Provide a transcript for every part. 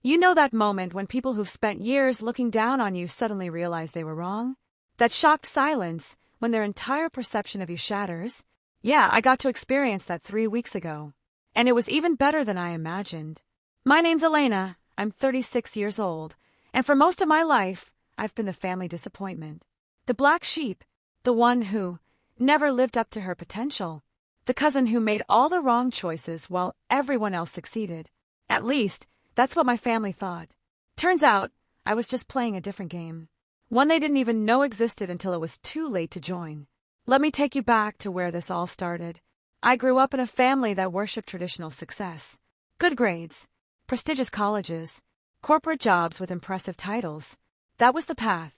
You know that moment when people who've spent years looking down on you suddenly realize they were wrong? That shocked silence when their entire perception of you shatters? Yeah, I got to experience that 3 weeks ago. And it was even better than I imagined. My name's Elena, I'm 36 years old, and for most of my life, I've been the family disappointment. The black sheep, the one who never lived up to her potential. The cousin who made all the wrong choices while everyone else succeeded. At least, that's what my family thought. Turns out, I was just playing a different game. One they didn't even know existed until it was too late to join. Let me take you back to where this all started. I grew up in a family that worshipped traditional success. Good grades, prestigious colleges, corporate jobs with impressive titles. That was the path.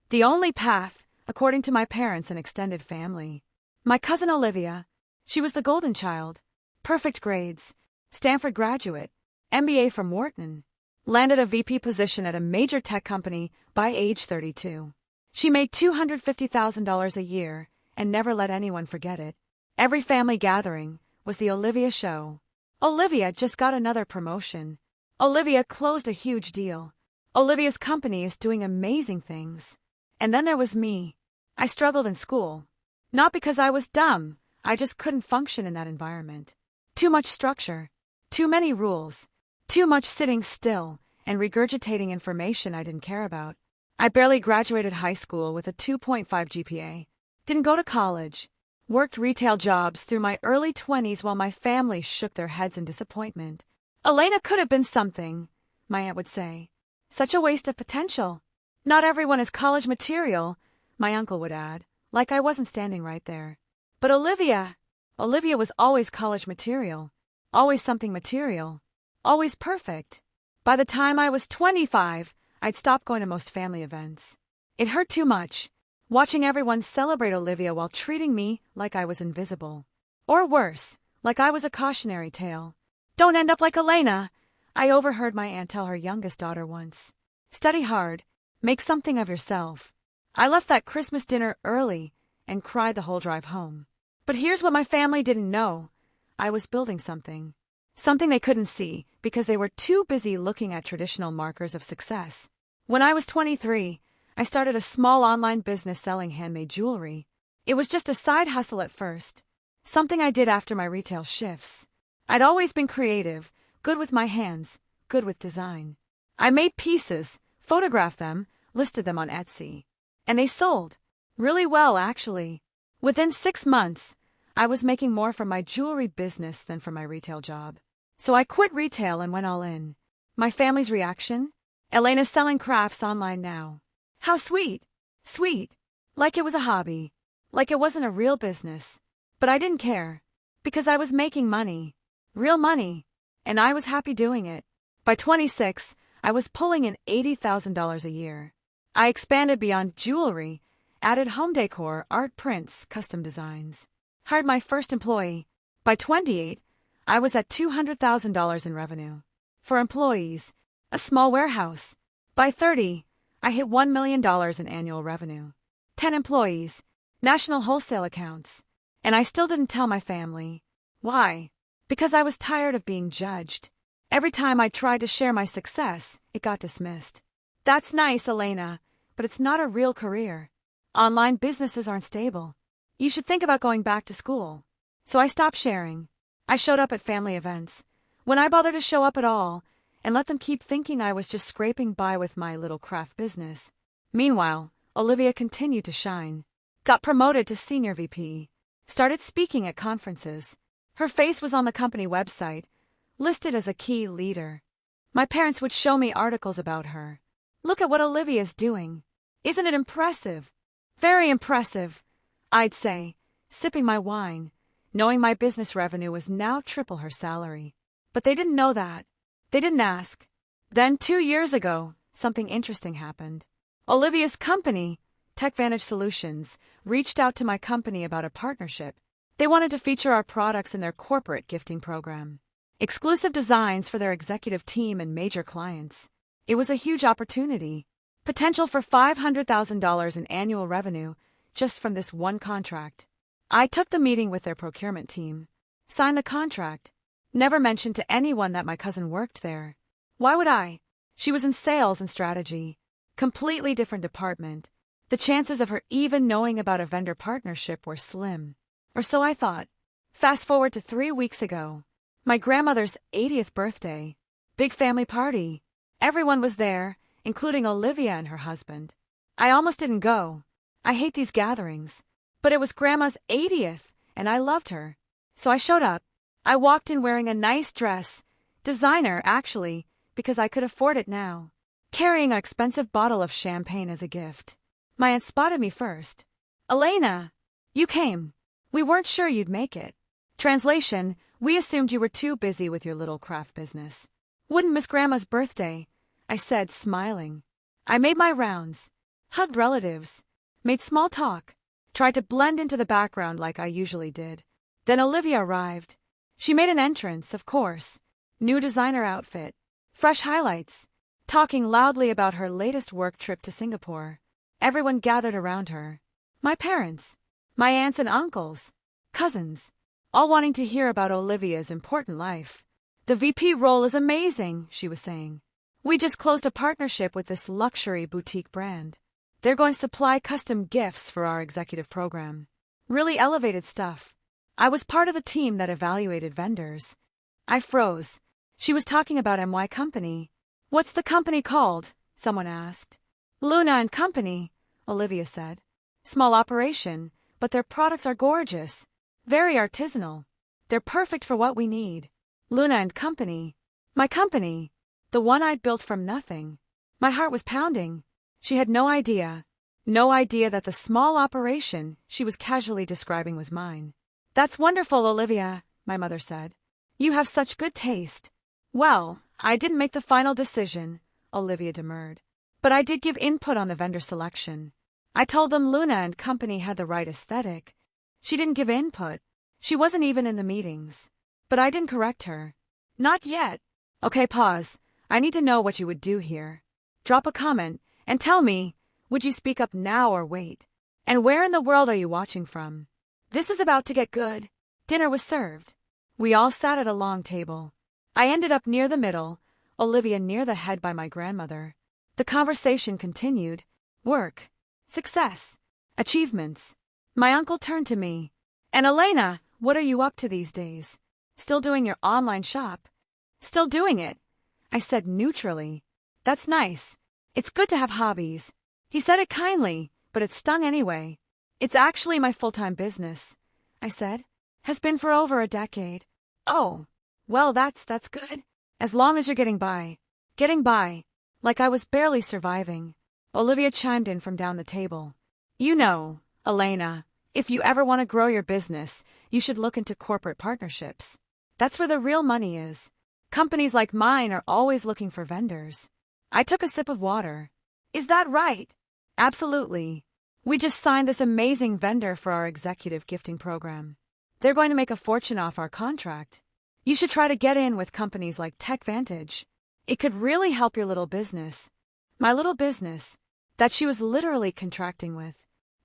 The only path, according to my parents and extended family. My cousin Olivia, she was the golden child. Perfect grades, Stanford graduate, MBA from Wharton. Landed a VP position at a major tech company by age 32. She made $250,000 a year and never let anyone forget it. Every family gathering was the Olivia show. Olivia just got another promotion. Olivia closed a huge deal. Olivia's company is doing amazing things. And then there was me. I struggled in school. Not because I was dumb, I just couldn't function in that environment. Too much structure. Too many rules. Too much sitting still and regurgitating information I didn't care about. I barely graduated high school with a 2.5 GPA. Didn't go to college. Worked retail jobs through my early 20s while my family shook their heads in disappointment. Elena could have been something, my aunt would say. Such a waste of potential. Not everyone is college material, my uncle would add, like I wasn't standing right there. But Olivia was always college material. Always something material. Always perfect. By the time I was 25, I'd stopped going to most family events. It hurt too much, watching everyone celebrate Olivia while treating me like I was invisible. Or worse, like I was a cautionary tale. Don't end up like Elena, I overheard my aunt tell her youngest daughter once. Study hard, make something of yourself. I left that Christmas dinner early and cried the whole drive home. But here's what my family didn't know. I was building something. Something they couldn't see because they were too busy looking at traditional markers of success. When I was 23, I started a small online business selling handmade jewelry. It was just a side hustle at first, something I did after my retail shifts. I'd always been creative, good with my hands, good with design. I made pieces, photographed them, listed them on Etsy. And they sold. Really well, actually. Within 6 months, I was making more from my jewelry business than from my retail job. So I quit retail and went all in. My family's reaction? Elena's selling crafts online now. How sweet. Sweet. Like it was a hobby. Like it wasn't a real business. But I didn't care. Because I was making money. Real money. And I was happy doing it. By 26, I was pulling in $80,000 a year. I expanded beyond jewelry, added home decor, art prints, custom designs. Hired my first employee. By 28, I was at $200,000 in revenue. For employees, a small warehouse. By 30, I hit $1 million in annual revenue. 10 employees, national wholesale accounts. And I still didn't tell my family. Why? Because I was tired of being judged. Every time I tried to share my success, it got dismissed. That's nice, Elena, but it's not a real career. Online businesses aren't stable. You should think about going back to school. So I stopped sharing. I showed up at family events. When I bothered to show up at all, and let them keep thinking I was just scraping by with my little craft business. Meanwhile, Olivia continued to shine. Got promoted to senior VP. Started speaking at conferences. Her face was on the company website, listed as a key leader. My parents would show me articles about her. Look at what Olivia's doing. Isn't it impressive? Very impressive, I'd say, sipping my wine, knowing my business revenue was now triple her salary. But they didn't know that. They didn't ask. Then 2 years ago, something interesting happened. Olivia's company, TechVantage Solutions, reached out to my company about a partnership. They wanted to feature our products in their corporate gifting program. Exclusive designs for their executive team and major clients. It was a huge opportunity. Potential for $500,000 in annual revenue just from this one contract. I took the meeting with their procurement team. Signed the contract. Never mentioned to anyone that my cousin worked there. Why would I? She was in sales and strategy. Completely different department. The chances of her even knowing about a vendor partnership were slim. Or so I thought. Fast forward to 3 weeks ago. My grandmother's 80th birthday. Big family party. Everyone was there, including Olivia and her husband. I almost didn't go. I hate these gatherings. But it was Grandma's 80th, and I loved her. So I showed up. I walked in wearing a nice dress. Designer, actually, because I could afford it now. Carrying an expensive bottle of champagne as a gift. My aunt spotted me first. "Elena! You came. We weren't sure you'd make it." Translation, we assumed you were too busy with your little craft business. "Wouldn't miss Grandma's birthday," I said, smiling. I made my rounds. Hugged relatives. Made small talk. Tried to blend into the background like I usually did. Then Olivia arrived. She made an entrance, of course. New designer outfit. Fresh highlights. Talking loudly about her latest work trip to Singapore. Everyone gathered around her. My parents. My aunts and uncles. Cousins. All wanting to hear about Olivia's important life. "The VP role is amazing," she was saying. "We just closed a partnership with this luxury boutique brand. They're going to supply custom gifts for our executive program. Really elevated stuff." I was part of the team that evaluated vendors. I froze. She was talking about MY Company. "What's the company called?" someone asked. "Luna and Company," Olivia said. "Small operation, but their products are gorgeous. Very artisanal. They're perfect for what we need." Luna and Company. My company. The one I'd built from nothing. My heart was pounding. She had no idea. No idea that the small operation she was casually describing was mine. "That's wonderful, Olivia," my mother said. "You have such good taste." "Well, I didn't make the final decision," Olivia demurred. "But I did give input on the vendor selection. I told them Luna and Company had the right aesthetic. She didn't give input. She wasn't even in the meetings. But I didn't correct her. "Not yet." "Okay, pause. I need to know what you would do here. Drop a comment and tell me, would you speak up now or wait? And where in the world are you watching from?" This is about to get good. Dinner was served. We all sat at a long table. I ended up near the middle, Olivia near the head by my grandmother. The conversation continued. Work. Success. Achievements. My uncle turned to me. "And Elena, what are you up to these days? Still doing your online shop?" "Still doing it," I said neutrally. "That's nice. It's good to have hobbies." He said it kindly, but it stung anyway. "It's actually my full-time business," I said. "Has been for over a decade." "Oh, well, that's good. As long as you're getting by." Getting by. Like I was barely surviving. Olivia chimed in from down the table. "You know, Elena, if you ever want to grow your business, you should look into corporate partnerships. That's where the real money is. Companies like mine are always looking for vendors." I took a sip of water. "Is that right?" "Absolutely. We just signed this amazing vendor for our executive gifting program. They're going to make a fortune off our contract. You should try to get in with companies like TechVantage. It could really help your little business." My little business, that she was literally contracting with,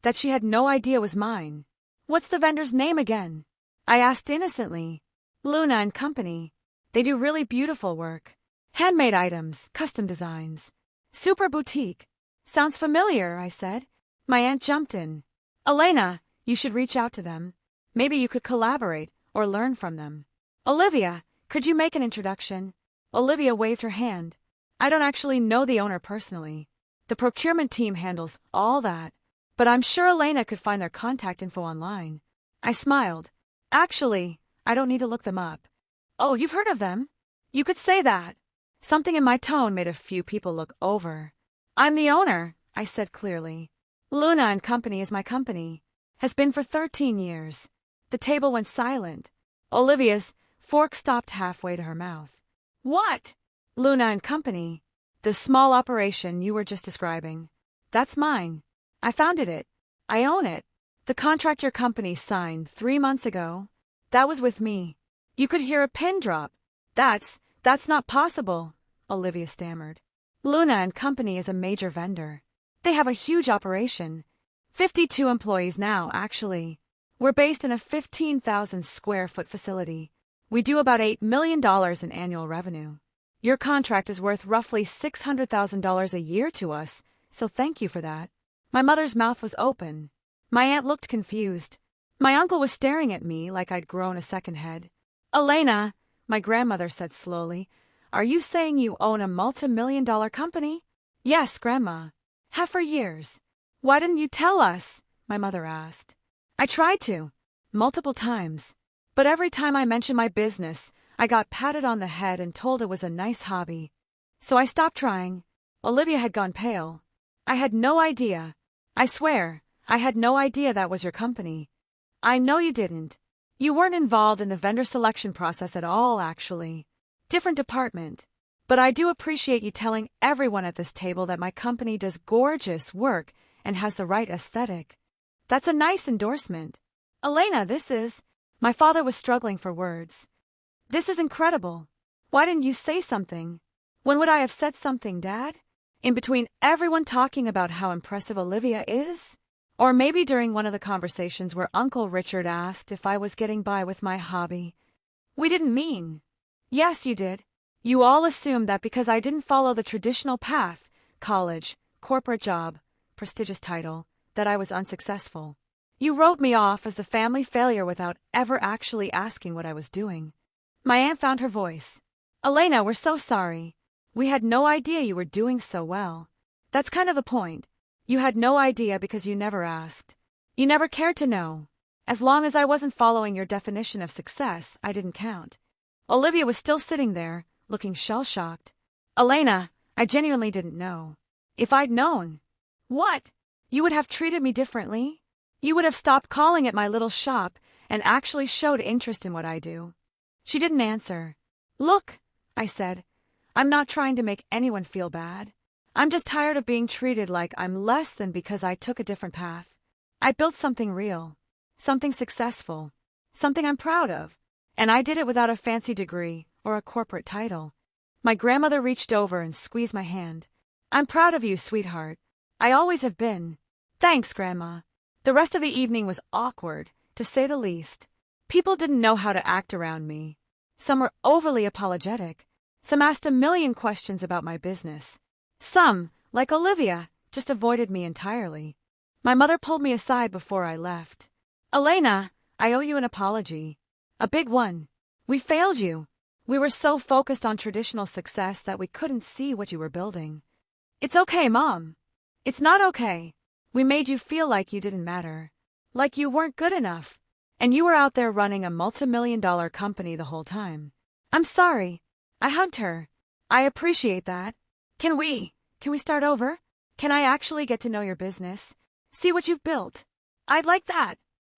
that she had no idea was mine. "What's the vendor's name again?" I asked innocently. "Luna and Company. They do really beautiful work. Handmade items, custom designs. Super boutique." "Sounds familiar," I said. My aunt jumped in. "Elena, you should reach out to them. Maybe you could collaborate or learn from them." "Olivia, could you make an introduction?" Olivia waved her hand. "I don't actually know the owner personally. The procurement team handles all that. But I'm sure Elena could find their contact info online." I smiled. "Actually, I don't need to look them up." "Oh, you've heard of them?" "You could say that." Something in my tone made a few people look over. "I'm the owner," I said clearly. "Luna and Company is my company. Has been for 13 years. The table went silent. Olivia's fork stopped halfway to her mouth. "What?" "Luna and Company. The small operation you were just describing. That's mine. I founded it. I own it. The contract your company signed 3 months ago, that was with me." You could hear a pin drop. That's not possible," Olivia stammered. "Luna and Company is a major vendor. They have a huge operation. 52 employees now, actually. We're based in a 15,000 square foot facility. We do about $8 million in annual revenue. Your contract is worth roughly $600,000 a year to us, so thank you for that. My mother's mouth was open. My aunt looked confused. My uncle was staring at me like I'd grown a second head. Elena, my grandmother said slowly, are you saying you own a multi-million-dollar company? Yes, Grandma. Have for years. Why didn't you tell us? My mother asked. I tried to, multiple times. But every time I mentioned my business, I got patted on the head and told it was a nice hobby. So I stopped trying. Olivia had gone pale. I had no idea. I swear, I had no idea that was your company. I know you didn't. You weren't involved in the vendor selection process at all, actually. Different department. But I do appreciate you telling everyone at this table that my company does gorgeous work and has the right aesthetic. That's a nice endorsement. Elena, this is... My father was struggling for words. This is incredible. Why didn't you say something? When would I have said something, Dad? In between everyone talking about how impressive Olivia is? Or maybe during one of the conversations where Uncle Richard asked if I was getting by with my hobby. We didn't mean. Yes, you did. You all assumed that because I didn't follow the traditional path, college, corporate job, prestigious title, that I was unsuccessful. You wrote me off as the family failure without ever actually asking what I was doing. My aunt found her voice. Elena, we're so sorry. We had no idea you were doing so well. That's kind of the point. You had no idea because you never asked. You never cared to know. As long as I wasn't following your definition of success, I didn't count. Olivia was still sitting there, looking shell-shocked. Elena, I genuinely didn't know. If I'd known. What? You would have treated me differently? You would have stopped calling it my little shop and actually showed interest in what I do. She didn't answer. Look, I said, I'm not trying to make anyone feel bad. I'm just tired of being treated like I'm less than because I took a different path. I built something real, something successful, something I'm proud of, and I did it without a fancy degree or a corporate title. My grandmother reached over and squeezed my hand. I'm proud of you, sweetheart. I always have been. Thanks, Grandma. The rest of the evening was awkward, to say the least. People didn't know how to act around me. Some were overly apologetic. Some asked a million questions about my business. Some, like Olivia, just avoided me entirely. My mother pulled me aside before I left. Elena, I owe you an apology. A big one. We failed you. We were so focused on traditional success that we couldn't see what you were building. It's okay, Mom. It's not okay. We made you feel like you didn't matter. Like you weren't good enough. And you were out there running a multi-million-dollar company the whole time. I'm sorry. I hugged her. I appreciate that. Can we start over? Can I actually get to know your business? See what you've built? I'd like that.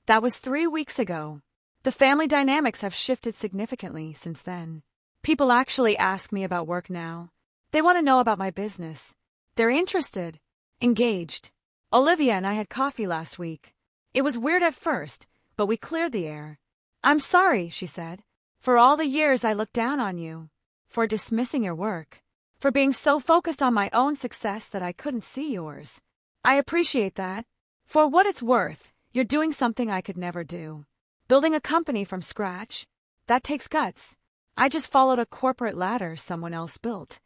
That was 3 weeks ago. The family dynamics have shifted significantly since then. People actually ask me about work now. They want to know about my business. They're interested. Engaged. Olivia and I had coffee last week. It was weird at first, but we cleared the air. I'm sorry, she said, for all the years I looked down on you, for dismissing your work, for being so focused on my own success that I couldn't see yours. I appreciate that. For what it's worth, you're doing something I could never do. Building a company from scratch. That takes guts. I just followed a corporate ladder someone else built.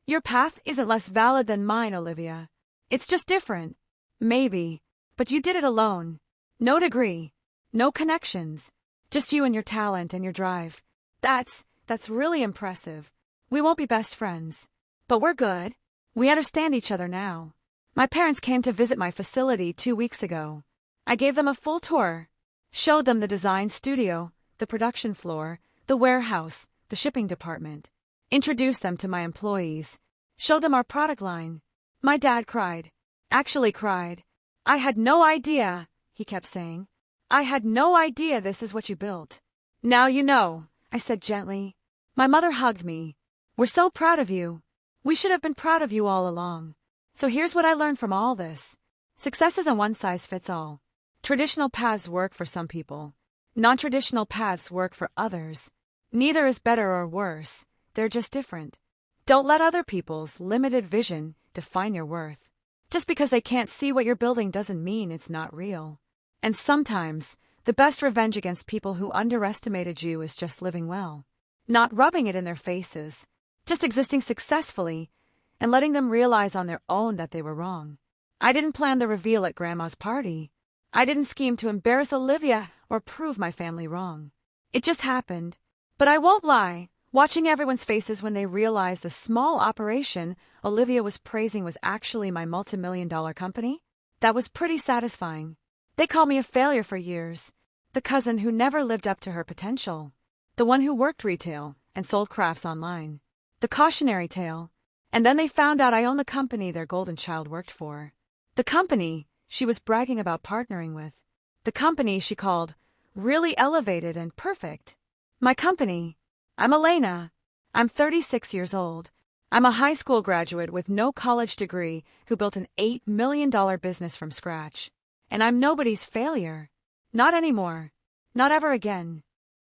Your path isn't less valid than mine, Olivia. It's just different. Maybe. But you did it alone. No degree. No connections. Just you and your talent and your drive. That's really impressive. We won't be best friends. But we're good. We understand each other now. My parents came to visit my facility 2 weeks ago. I gave them a full tour. Showed them the design studio, the production floor, the warehouse, the shipping department. Introduced them to my employees. Showed them our product line. My dad cried. Actually cried. I had no idea, he kept saying. I had no idea this is what you built. Now you know, I said gently. My mother hugged me. We're so proud of you. We should have been proud of you all along. So here's what I learned from all this. Success isn't one size fits all. Traditional paths work for some people. Non-traditional paths work for others. Neither is better or worse. They're just different. Don't let other people's limited vision define your worth. Just because they can't see what you're building doesn't mean it's not real. And sometimes, the best revenge against people who underestimated you is just living well. Not rubbing it in their faces, just existing successfully and letting them realize on their own that they were wrong. I didn't plan the reveal at Grandma's party. I didn't scheme to embarrass Olivia or prove my family wrong. It just happened. But I won't lie, watching everyone's faces when they realized the small operation Olivia was praising was actually my multi-million-dollar company, that was pretty satisfying. They called me a failure for years, the cousin who never lived up to her potential, the one who worked retail and sold crafts online, the cautionary tale. And then they found out I owned the company their golden child worked for. The company she was bragging about partnering with. The company she called really elevated and perfect. My company. I'm Elena. I'm 36 years old. I'm a high school graduate with no college degree who built an $8 million business from scratch. And I'm nobody's failure. Not anymore. Not ever again.